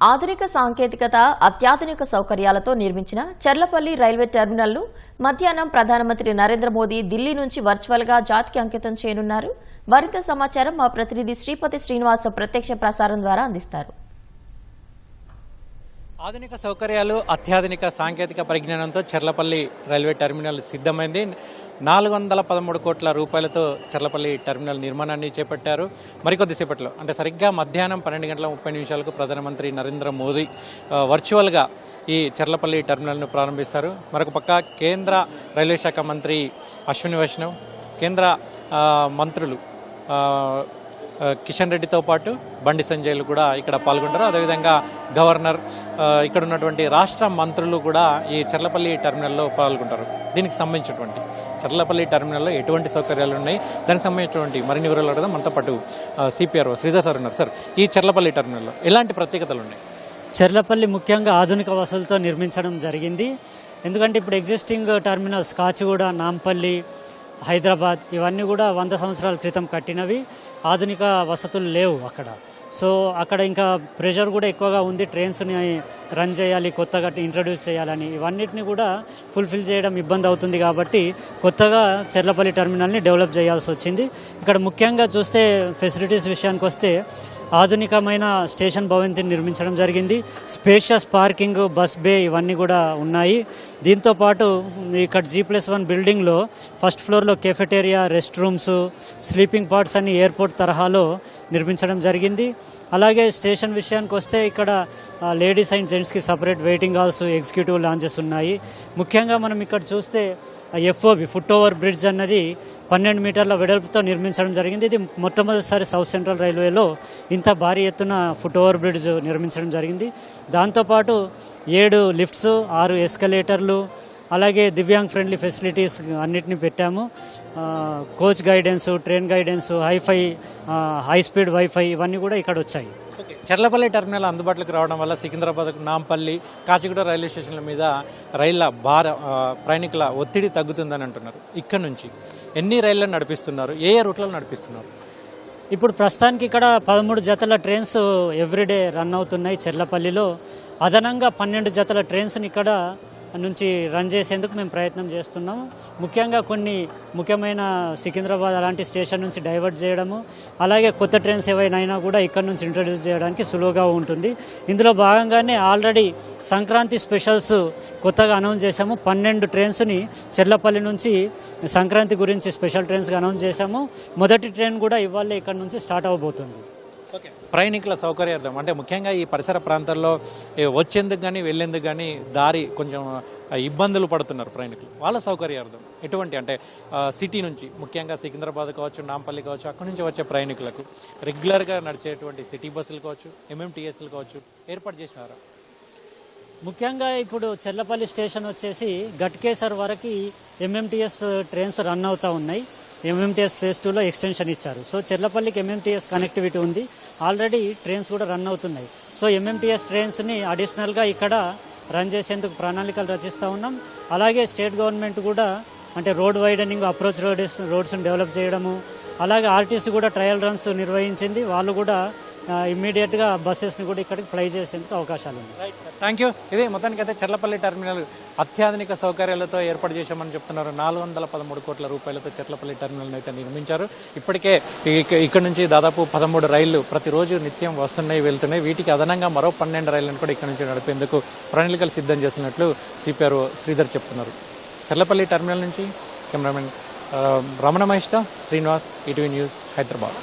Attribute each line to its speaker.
Speaker 1: ఆధునిక సాంకేతికత, అత్యాధునిక సౌకర్యాలతో నిర్మించిన చర్లపల్లి రైల్వే టెర్మినల్ను మధ్యాహ్నం ప్రధానమంత్రి నరేంద్ర మోదీ ఢిల్లీ నుంచి వర్చువల్గా జాతికి అంకితం చేయనున్నారు. మరింత సమాచారం మా ప్రతినిధి శ్రీపతి శ్రీనివాస ప్రత్యక్ష ప్రసారం ద్వారా అందిస్తారు.
Speaker 2: ఆధునిక సౌకర్యాలు, అత్యాధునిక సాంకేతిక పరిజ్ఞానంతో చర్లపల్లి రైల్వే టెర్మినల్ సిద్ధమైంది. 413 కోట్ల రూపాయలతో చర్లపల్లి టెర్మినల్ నిర్మాణాన్ని చేపట్టారు. మరికొద్దిసేపట్లో అంటే సరిగ్గా మధ్యాహ్నం 12:30 ప్రధానమంత్రి నరేంద్ర మోదీ వర్చువల్గా ఈ చర్లపల్లి టెర్మినల్ను ప్రారంభిస్తారు. మరొక పక్క కేంద్ర రైల్వే శాఖ మంత్రి అశ్విని వైష్ణవ్, కేంద్ర మంత్రులు కిషన్ రెడ్డితో పాటు బండి సంజయ్లు కూడా ఇక్కడ పాల్గొంటారు. అదేవిధంగా గవర్నర్, ఇక్కడ ఉన్నటువంటి రాష్ట్ర మంత్రులు కూడా ఈ చర్లపల్లి టెర్మినల్లో పాల్గొంటారు. దీనికి సంబంధించినటువంటి చర్లపల్లి టెర్మినల్లో ఎటువంటి సౌకర్యాలు ఉన్నాయి, దానికి సంబంధించినటువంటి మరిన్ని వివరాలు అడగడం మనతో పాటు సిపిఆర్ఓ శ్రీధర్ సార్ ఉన్నారు. సార్, ఈ చర్లపల్లి టెర్మినల్లో ఎలాంటి ప్రత్యేకతలు ఉన్నాయి?
Speaker 3: చర్లపల్లి ముఖ్యంగా ఆధునిక వసతులతో నిర్మించడం జరిగింది. ఎందుకంటే ఇప్పుడు ఎగ్జిస్టింగ్ టెర్మినల్స్ కాచిగూడ, నాంపల్లి, హైదరాబాద్ ఇవన్నీ కూడా 100 సంవత్సరాల క్రితం కట్టినవి. ఆధునిక వసతులు లేవు అక్కడ. సో అక్కడ ఇంకా ప్రెషర్ కూడా ఎక్కువగా ఉంది. ట్రైన్స్ని రన్ చేయాలి, కొత్తగా ఇంట్రడ్యూస్ చేయాలని, ఇవన్నిటిని కూడా ఫుల్ఫిల్ చేయడం ఇబ్బంది అవుతుంది. కాబట్టి కొత్తగా చర్లపల్లి టెర్మినల్ని డెవలప్ చేయాల్సి వచ్చింది. ఇక్కడ ముఖ్యంగా చూస్తే ఫెసిలిటీస్ విషయానికి వస్తే ఆధునికమైన స్టేషన్ భవంతిని నిర్మించడం జరిగింది. స్పేషియస్ పార్కింగ్, బస్ బే ఇవన్నీ కూడా ఉన్నాయి. దీంతోపాటు ఇక్కడ G+1 బిల్డింగ్లో ఫస్ట్ ఫ్లోర్లో cafeteria, rest rooms, sleeping parts అన్ని ఎయిర్పోర్ట్ తరహాలో నిర్మించడం జరిగింది. అలాగే స్టేషన్ విషయానికి వస్తే ఇక్కడ లేడీస్ అండ్ జెంట్స్కి separate waiting halls, executive lounges ఉన్నాయి. ముఖ్యంగా మనం ఇక్కడ చూస్తే FOB ఫుట్ ఓవర్ బ్రిడ్జ్ అన్నది 12 మీటర్ల వెడల్పుతో నిర్మించడం జరిగింది. ఇది మొట్టమొదటిసారి సౌత్ సెంట్రల్ రైల్వేలో ఇంత భారీ ఎత్తున ఫుట్ ఓవర్ బ్రిడ్జ్ నిర్మించడం జరిగింది. దాంతోపాటు 7 లిఫ్ట్స్, 6 ఎస్కలేటర్లు, అలాగే దివ్యాంగ్ ఫ్రెండ్లీ ఫెసిలిటీస్ అన్నిటిని పెట్టాము. Coach guidance, train guidance, high speed wifi ఇవన్నీ కూడా ఇక్కడ వచ్చాయి.
Speaker 2: చర్లపల్లి టెర్మినల్ అందుబాటులోకి రావడం వల్ల సికింద్రాబాద్, నాంపల్లి, కాచిగూడ రైల్వే స్టేషన్ల మీద రైళ్ల ప్రయాణికుల ఒత్తిడి తగ్గుతుందని అంటున్నారు. ఇక్కడ నుంచి ఎన్ని రైళ్లను నడిపిస్తున్నారు, ఏ రూట్లలో నడిపిస్తున్నారు?
Speaker 3: ఇప్పుడు ప్రస్తుతానికి ఇక్కడ 13 జతల ట్రైన్స్ ఎవ్రీడే రన్ అవుతున్నాయి చర్లపల్లిలో. అదనంగా 12 జతల ట్రైన్స్ని ఇక్కడ నుంచి రన్ చేసేందుకు మేము ప్రయత్నం చేస్తున్నాము. ముఖ్యంగా కొన్ని ముఖ్యమైన సికింద్రాబాద్ అలాంటి స్టేషన్ నుంచి డైవర్ట్ చేయడము, అలాగే కొత్త ట్రైన్స్ ఏవైనా కూడా ఇక్కడ నుంచి ఇంట్రడ్యూస్ చేయడానికి సులువుగా ఉంటుంది. ఇందులో భాగంగానే ఆల్రెడీ సంక్రాంతి స్పెషల్స్ కొత్తగా అనౌన్స్ చేశాము. 12 ట్రైన్స్ని చర్లపల్లి నుంచి సంక్రాంతి గురించి స్పెషల్ ట్రైన్స్గా అనౌన్స్ చేశాము. మొదటి ట్రైన్ కూడా ఇవాళ ఇక్కడ నుంచి స్టార్ట్ అవబోతుంది.
Speaker 2: ప్రయాణికుల సౌకర్యార్థం అంటే ముఖ్యంగా ఈ పరిసర ప్రాంతాల్లో వచ్చేందుకు కానీ వెళ్లేందుకు కానీ దారి కొంచెం ఇబ్బందులు పడుతున్నారు ప్రయాణికులు. వాళ్ళ సౌకర్యార్థం ఎటువంటి అంటే సిటీ నుంచి ముఖ్యంగా సికింద్రాబాద్ కావచ్చు, నాంపల్లి కావచ్చు, అక్కడి నుంచి వచ్చే ప్రయాణికులకు రెగ్యులర్గా నడిచేటువంటి సిటీ బస్సులు కావచ్చు, MMTSలు కావచ్చు ఏర్పాటు చేసినారా?
Speaker 3: ముఖ్యంగా ఇప్పుడు చర్లపల్లి స్టేషన్ వచ్చేసి ఘట్కేసర్ వరకు MMTS ట్రైన్స్ రన్ అవుతూ ఉన్నాయి. MMTS ఫేజ్ 2లో ఎక్స్టెన్షన్ ఇచ్చారు. సో చర్లపల్లికి MMTS కనెక్టివిటీ ఉంది. ఆల్రెడీ ట్రైన్స్ కూడా రన్ అవుతున్నాయి. సో MMTS ట్రైన్స్ని అడిషనల్గా ఇక్కడ రన్ చేసేందుకు ప్రణాళికలు రచిస్తూ ఉన్నాం. అలాగే స్టేట్ గవర్నమెంట్ కూడా అంటే రోడ్ వైడనింగ్, అప్రోచ్ రోడ్స్ని డెవలప్ చేయడము, అలాగే RTC కూడా ట్రయల్ రన్స్ నిర్వహించింది. వాళ్ళు కూడా ఇమ్మీడియట్గా బస్సెస్ని కూడా ఇక్కడికి ఫ్లై చేసేందుకు అవకాశాలు ఉన్నాయి.
Speaker 2: Thank you. ఇదే మొత్తానికి అయితే చర్లపల్లి టెర్మినల్ అత్యాధునిక సౌకర్యాలతో ఏర్పాటు చేశామని చెప్తున్నారు. 413 కోట్ల రూపాయలతో చర్లపల్లి టెర్మినల్ అయితే నిర్మించారు. ఇప్పటికే ఇక్కడ నుంచి దాదాపు 13 రైళ్లు ప్రతిరోజు నిత్యం వస్తున్నాయి, వెళ్తున్నాయి. వీటికి అదనంగా మరో 12 రైళ్లను కూడా ఇక్కడ నుంచి నడిపేందుకు ప్రణాళికలు సిద్ధం చేస్తున్నట్లు సిపిఆర్ఓ శ్రీధర్ చెప్తున్నారు. చర్లపల్లి టెర్మినల్ నుంచి కెమెరామెన్ రమణ మహేష్తో శ్రీనివాస్, ఈటీవీ న్యూస్, హైదరాబాద్.